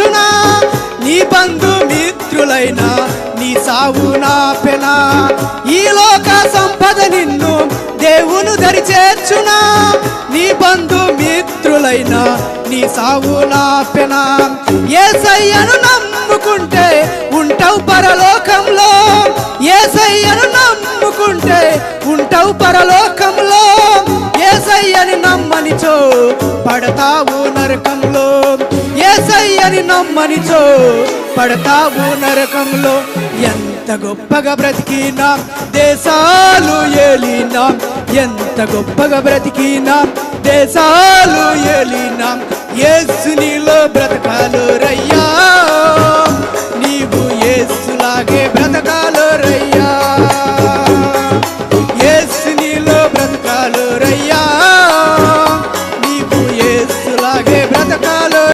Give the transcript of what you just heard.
చేర్చునా, నీ బంధు మిత్రులైనా నీ సావు నాపెనా, ఈ లోక సంపద నిన్ను దేవుని దరి చేర్చునా, నీ బంధు మిత్రులైనా నీ సావు నాపెనా. యేసయ్యను నమ్ముకుంటే ఉంటావు పరలోకంలో, యేసయ్యను నమ్ముకుంటే ఉంటావు పరలోకంలో, యేసయ్యని నమ్మనిచో పడతావు నరకంలో, యేసయ్యని నమ్మనిచో పడతావు నరకంలో. ఎంత గొప్పగా బ్రతికినా దేశాలు ఏలినా, ఎంత గొప్పగా బ్రతికినా దేశాలు ఏలినా, యేసు నీలో బ్రతకాలు రయ్యా.